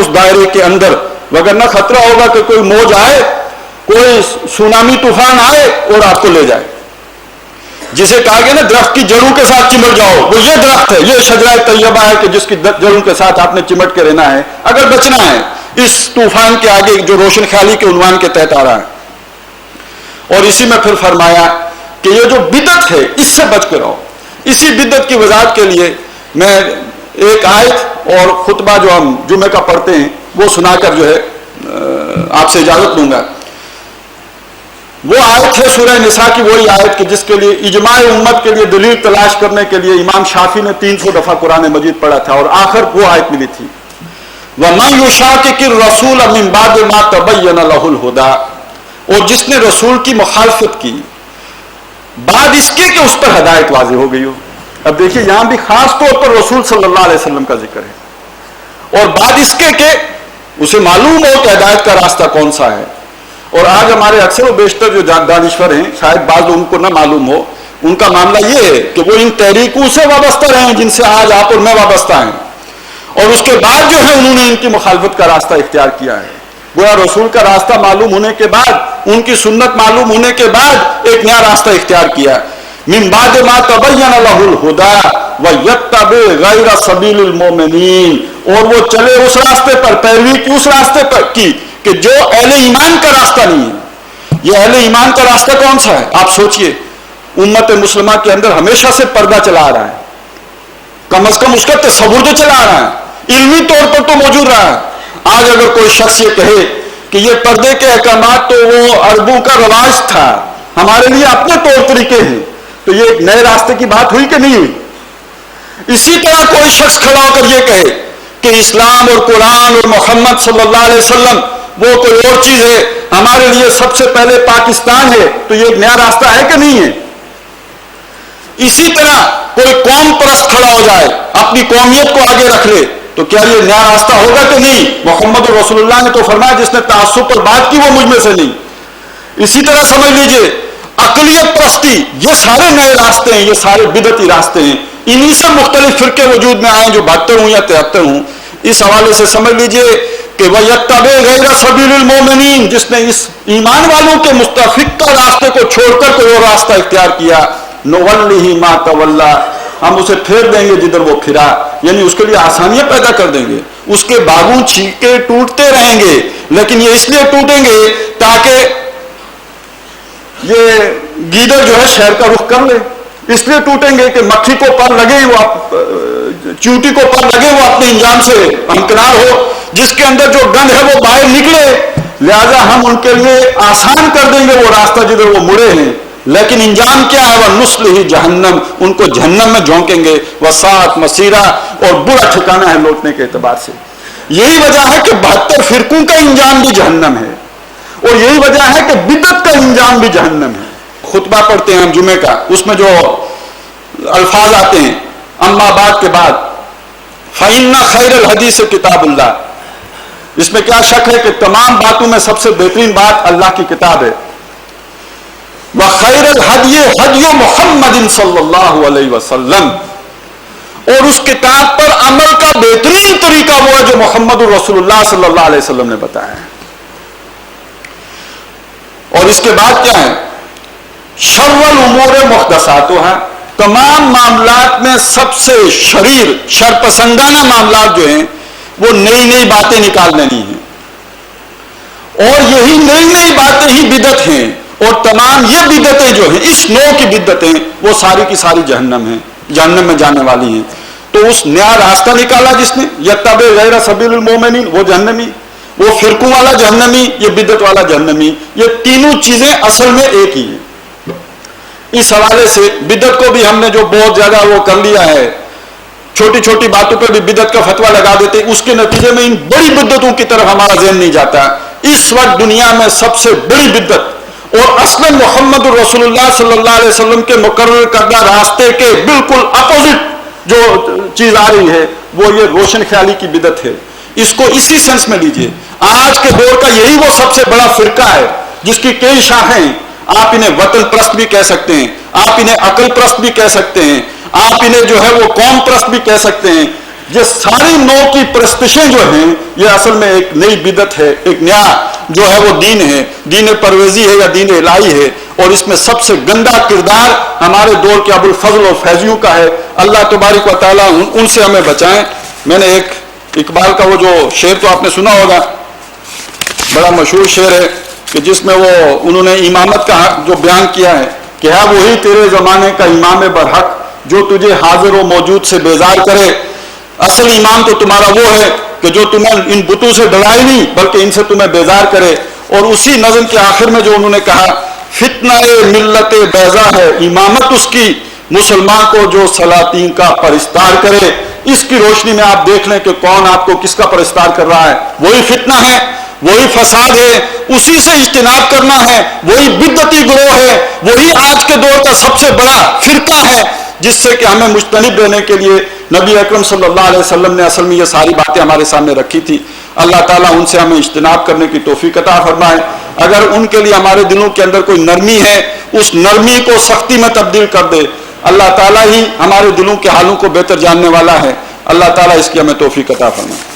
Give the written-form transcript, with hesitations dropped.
उस दायरे के अंदर, वगरना खतरा होगा कि कोई मौज आए, कोई सुनामी तूफान आए और आपको ले जाए। जिसे कहा गया ना दरख्त की जड़ों के साथ चिमट जाओ, वो ये दरख्त है, ये शजरा तैयबा है कि जिसकी जड़ों के साथ आपने चिमट के रहना है अगर बचना है इस तूफान के आगे जो रोशन ख्याली के उन्वान के तहत आ रहा है। और इसी में फिर फरमाया कि ये जो बिदत है इससे बच कर रहो। इसी बिदत की वजाहत के लिए मैं एक आयत और खुतबा जो हम जुमे का पढ़ते हैं वो सुनाकर जो है आपसे इजाजत लूंगा। वो आयत है सूरह निसा की, वही आयत कि जिसके लिए इजमाए उम्मत के लिए दलील तलाश करने के लिए इमाम शाफी ने 300 दफा कुरान मजीद पढ़ा था और आखिर वो आयत मिली थी, वमन युशाकिकिर रसूल मिन बाद मा तबय्यन लहुल हुदा। और जिसने रसूल की मुखालफत की बाद इसके कि उस पर हदायत वाज़ेह हो गई हो। अब देखिए यहां भी खास तौर पर रसूल सल्लल्लाहु अलैहि वसल्लम का जिक्र है और बाद इसके कि उसे मालूम हो कि हदायत का रास्ता कौन सा है। और आज हमारे अक्सर और बेशतर जो दानिश्वर हैं, शायद बाज़ उनको ना मालूम हो, उनका मामला ये है कि वो इन तहरीकों से वाबस्ता रहे हैं जिनसे आज आप और मैं वाबस्ता हैं, और उसके बाद जो है उन्होंने इनकी मुखालफत का रास्ता इख्तियार किया है। गोया रसूल का रास्ता मालूम होने के बाद, उनकी सुन्नत मालूम होने के बाद एक नया रास्ता इख्तियार किया। मिन बाद मा तबय्यन लहुल हुदा व यत्तबि गैर सबीलिल मोमिनीन। और वो चले उस रास्ते पर, पैरवी की उस रास्ते पर की कि जो अहले ईमान का रास्ता नहीं है। ये अहले ईमान का रास्ता कौन सा है? आप सोचिए, उम्मत मुस्लिमा के अंदर हमेशा से पर्दा चला आ रहा है, कम से कम उसका तसव्वुर तो चला आ रहा है, इल्मी तौर पर तो मौजूद रहा है। आज अगर कोई शख्स ये कहे कि ये पर्दे के अहकामात तो वो अरबों का रवाज था, हमारे लिए अपने तौर तरीके हैं, तो ये एक नए रास्ते की बात हुई कि नहीं हुई? इसी तरह कोई शख्स खड़ा होकर ये कहे कि इस्लाम और कुरान और मोहम्मद सल्लल्लाहु अलैहि वसल्लम वो कोई और चीज है, हमारे लिए सबसे पहले पाकिस्तान है, तो ये एक नया रास्ता है कि नहीं है? इसी तरह कोई कौम परस्त खड़ा हो जाए, अपनी कौमियत को आगे रख ले, तो क्या ये नया रास्ता होगा कि नहीं? मोहम्मद रसूलुल्लाह ने तो फरमाया जिसने तासुब पर बात की वो मुझ में से नहीं। इसी तरह समझ लीजिए अकलियत परस्ती, ये सारे नए रास्ते हैं, ये सारे बिदती रास्ते हैं। इन्हीं से मुख्तलिफ फिरके वजूद में आए जो 72 हूं या 73 हूं। इस हवाले से समझ लीजिए कि वह यत्तबे गैर सबीलिल मोमिनीन, जिसने इस ईमान वालों के मुस्तफिक का रास्ते को छोड़कर कोई और रास्ता इख्तियार किया, नुवल्लिही मा तवल्ला, हम उसे फेर देंगे जिधर वो फिरा, यानी उसके लिए आसानियां पैदा कर देंगे। उसके बागों छींके टूटते रहेंगे, लेकिन ये इसलिए टूटेंगे ताकि ये गीदड़ जो है शहर का रुख कर ले, इसलिए टूटेंगे कि मक्खी को पर लगे, वो चूंटी को पर लगे, वो अपने इंजाम से हमकिनार हो, जिसके अंदर जो गंध है वो बाहर निकले, लिहाजा हम उनके लिए आसान कर देंगे वो रास्ता जिधर वो मुड़े हैं। लेकिन इंजाम क्या है? वह नुस्लिही जहन्नम, उनको जहन्नम में झोंकेंगे, वह सात मसीरा, और बुरा ठिकाना है लौटने के एतबार से। यही वजह है कि 72 फिरकों का इंजाम भी जहन्नम है, और यही वजह है कि बिदत का इंजाम भी जहन्नम है। खुतबा पढ़ते हैं हम जुमे का, उसमें जो अल्फाज आते हैं अम्मा बाद के बाद, फ़इन्ना खैरुल हदीस किताबुल्लाह, इसमें क्या शक है कि तमाम बातों में सबसे बेहतरीन बात अल्लाह की किताब है। व खैरुल हदी हदी मुहम्मदिन सल्लल्लाहु अलैहि वसल्लम, और उस किताब पर अमल का बेहतरीन तरीका वो है जो मोहम्मद रसूलुल्लाह सल्लल्लाहु अलैहि वसल्लम ने बताया है। और इसके बाद क्या है? शर्रुल उमूर मुहदसातुहा, तमाम मामलात में सबसे शरीर शरपसंदाना मामलात जो हैं वो नई नई बातें निकाल लेनी है, और यही नई नई बातें ही बिदत हैं। और तमाम ये बिदतें जो हैं, इस नौ की बिदतें, वो सारी की सारी जहन्नम है, जहन्नम में जाने वाली हैं। तो उस नया रास्ता निकाला जिसने, यत्तबे गैर सबीलिल मोमिनीन, वो जहन्नमी, वो फिरकों वाला जहन्नमी, ये बिदत वाला जहन्नमी, ये तीनों चीजें असल में एक ही है। इस हवाले से बिदत को भी हमने जो बहुत ज्यादा वो कर लिया है, छोटी छोटी बातों पर भी बिदत का फतवा लगा देते, उसके नतीजे में इन बड़ी बिदतों की तरफ हमारा ज़हन नहीं जाता। इस वक्त दुनिया में सबसे बड़ी बिदत और असलन मोहम्मद रसूलुल्लाह सल्लल्लाहु अलैहि वसल्लम के मुकर्रर करदा रास्ते के बिल्कुल अपोजिट जो चीज आ रही है, वो ये रोशन ख्याली की बिदत है। इसको इसी सेंस में लीजिए, आज के दौर का यही वो सबसे बड़ा फिरका है जिसकी कई शाखें, आप इन्हें वतन प्रस्त भी कह सकते हैं, आप इन्हें अकल प्रस्त भी कह सकते हैं, आप इन्हें जो है वो कौम प्रस्त भी कह सकते हैं। یہ ساری نو کی پرستشیں جو ہیں یہ اصل میں ایک نئی بدعت ہے، ایک نیا جو ہے وہ دین ہے، دین پرویزی ہے یا دین الہی ہے، اور اس میں سب سے گندا کردار ہمارے دور کے ابو الفضل اور فیضیوں کا ہے۔ اللہ تبارک و تعالیٰ ان سے ہمیں بچائیں۔ میں نے ایک اقبال کا وہ جو شعر تو آپ نے سنا ہوگا، بڑا مشہور شعر ہے کہ جس میں وہ انہوں نے امامت کا حق جو بیان کیا ہے کہ ہے وہی تیرے زمانے کا امام برحق جو تجھے حاضر و موجود سے بیزار کرے۔ اصل امام تو تمہارا وہ ہے کہ جو تمہیں ان بتوں سے ڈرائے نہیں بلکہ ان سے تمہیں بیزار کرے۔ اور اسی نظم کے آخر میں جو انہوں نے کہا، فتنہ ملت بیضا ہے امامت اس کی، مسلمان کو جو سلاطین کا پرستار کرے۔ اس کی روشنی میں آپ دیکھ لیں کہ کون آپ کو کس کا پرستار کر رہا ہے، وہی فتنہ ہے، وہی فساد ہے، اسی سے اجتناب کرنا ہے، وہی بدعتی گروہ ہے، وہی آج کے دور کا سب سے بڑا فرقہ ہے جس سے کہ ہمیں مجتنب رہنے کے لیے نبی اکرم صلی اللہ علیہ وسلم نے اصل میں یہ ساری باتیں ہمارے سامنے رکھی تھی۔ اللہ تعالیٰ ان سے ہمیں اجتناب کرنے کی توفیق عطا فرمائے۔ اگر ان کے لیے ہمارے دلوں کے اندر کوئی نرمی ہے، اس نرمی کو سختی میں تبدیل کر دے۔ اللہ تعالیٰ ہی ہمارے دلوں کے حالوں کو بہتر جاننے والا ہے۔ اللہ تعالیٰ اس کی ہمیں توفیق عطا فرمائے۔